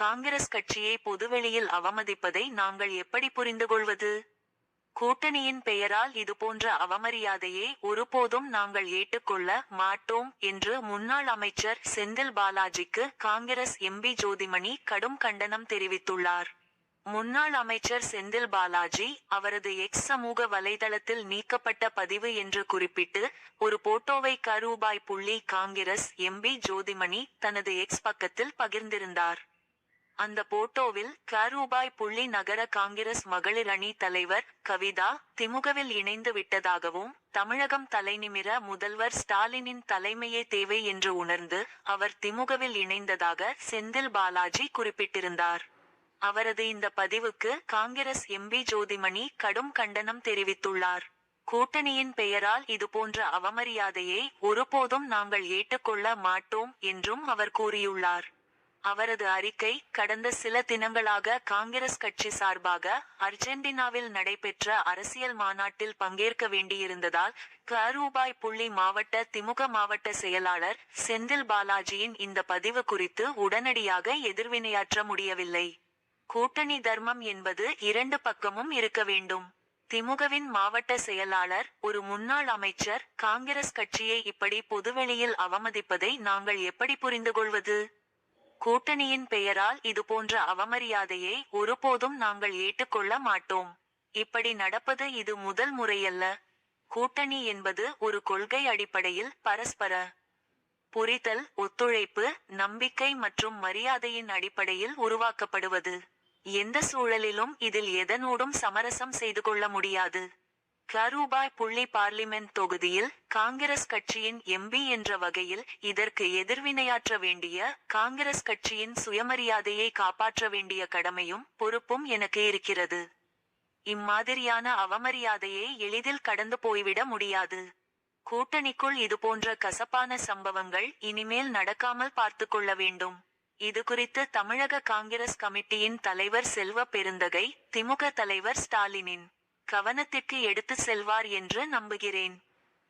காங்கிரஸ் கட்சியை பொதுவெளியில் அவமதிப்பதை நாங்கள் எப்படி புரிந்துகொள்வது? கூட்டணியின் பெயரால் இதுபோன்ற அவமரியாதையை ஒருபோதும் நாங்கள் ஏற்றுக்கொள்ள மாட்டோம் என்று முன்னாள் அமைச்சர் செந்தில் பாலாஜிக்கு காங்கிரஸ் எம்பி ஜோதிமணி கடும் கண்டனம் தெரிவித்துள்ளார். முன்னாள் அமைச்சர் செந்தில் பாலாஜி அவரது எக்ஸ் சமூக வலைதளத்தில் நீக்கப்பட்ட பதிவு என்று குறிப்பிட்டு ஒரு போட்டோவை ரூ. காங்கிரஸ் எம்பி ஜோதிமணி தனது எக்ஸ் பக்கத்தில் பகிர்ந்திருந்தார். அந்த போட்டோவில் ரூ. நகர காங்கிரஸ் மகளிர் அணி தலைவர் கவிதா திமுகவில் இணைந்து விட்டதாகவும் தமிழகம் தலைநிமிர முதல்வர் ஸ்டாலினின் தலைமையே தேவை என்று உணர்ந்து அவர் திமுகவில் இணைந்ததாக செந்தில் பாலாஜி குறிப்பிட்டிருந்தார். அவரது இந்த பதிவுக்கு காங்கிரஸ் எம்பி ஜோதிமணி கடும் கண்டனம் தெரிவித்துள்ளார். கூட்டணியின் பெயரால் இதுபோன்ற அவமரியாதையை ஒருபோதும் நாங்கள் ஏற்றுக்கொள்ள மாட்டோம் என்றும் அவர் கூறியுள்ளார். அவரது அறிக்கை கடந்த சில தினங்களாக காங்கிரஸ் கட்சி சார்பாக அர்ஜென்டினாவில் நடைபெற்ற அரசியல் மாநாட்டில் பங்கேற்க வேண்டியிருந்ததால் ரூ. மாவட்ட திமுக மாவட்ட செயலாளர் செந்தில் பாலாஜியின் இந்த பதிவு குறித்து உடனடியாக எதிர்வினையாற்ற முடியவில்லை. கூட்டணி தர்மம் என்பது இரண்டு பக்கமும் இருக்க வேண்டும். திமுகவின் மாவட்ட செயலாளர் ஒரு முன்னாள் அமைச்சர் காங்கிரஸ் கட்சியை இப்படி பொதுவெளியில் அவமதிப்பதை நாங்கள் எப்படி புரிந்துகொள்வது? கூட்டணியின் பெயரால் இதுபோன்ற அவமரியாதையை ஒருபோதும் நாங்கள் ஏற்றுக்கொள்ள மாட்டோம். இப்படி நடப்பது இது முதல் முறையல்ல. கூட்டணி என்பது ஒரு கொள்கை அடிப்படையில் பரஸ்பர புரிதல், ஒத்துழைப்பு, நம்பிக்கை மற்றும் மரியாதையின் அடிப்படையில் உருவாக்கப்படுவது. எந்த சூழலிலும் இதில் எதனோடும் சமரசம் செய்து கொள்ள முடியாது. ரூ. பார்லிமென்ட் தொகுதியில் காங்கிரஸ் கட்சியின் எம்பி என்ற வகையில் இதற்கு எதிர்வினையாற்ற வேண்டிய காங்கிரஸ் கட்சியின் சுயமரியாதையை காப்பாற்ற வேண்டிய கடமையும் பொறுப்பும் எனக்கு இருக்கிறது. இம்மாதிரியான அவமரியாதையை எளிதில் கடந்து போய்விட முடியாது. கூட்டணிக்குள் இதுபோன்ற கசப்பான சம்பவங்கள் இனிமேல் நடக்காமல் பார்த்துக்கொள்ள வேண்டும். இது குறித்து தமிழக காங்கிரஸ் கமிட்டியின் தலைவர் செல்வ பெருந்தகை திமுக தலைவர் ஸ்டாலினின் கவனத்திற்கு எடுத்து செல்வார் என்று நம்புகிறேன்.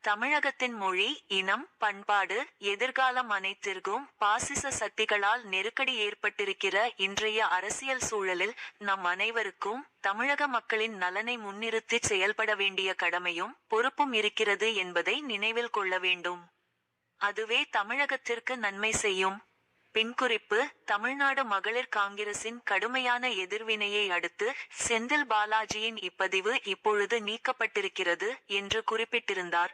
தமிழகத்தின் மொழி, இனம், பண்பாடு, எதிர்காலம் அனைத்திற்கும் பாசிச சக்திகளால் நெருக்கடி ஏற்பட்டிருக்கிற இன்றைய அரசியல் சூழலில் நம் அனைவருக்கும் தமிழக மக்களின் நலனை முன்னிறுத்தி செயல்பட வேண்டிய கடமையும் பொறுப்பும் இருக்கிறது என்பதை நினைவில் கொள்ள வேண்டும். அதுவே தமிழகத்திற்கு நன்மை செய்யும். பின்குறிப்பு: தமிழ்நாடு மகளிர் காங்கிரசின் கடுமையான எதிர்வினையை அடுத்து செந்தில் பாலாஜியின் இப்பதிவு இப்பொழுது நீக்கப்பட்டிருக்கிறது என்று குறிப்பிட்டிருந்தார்.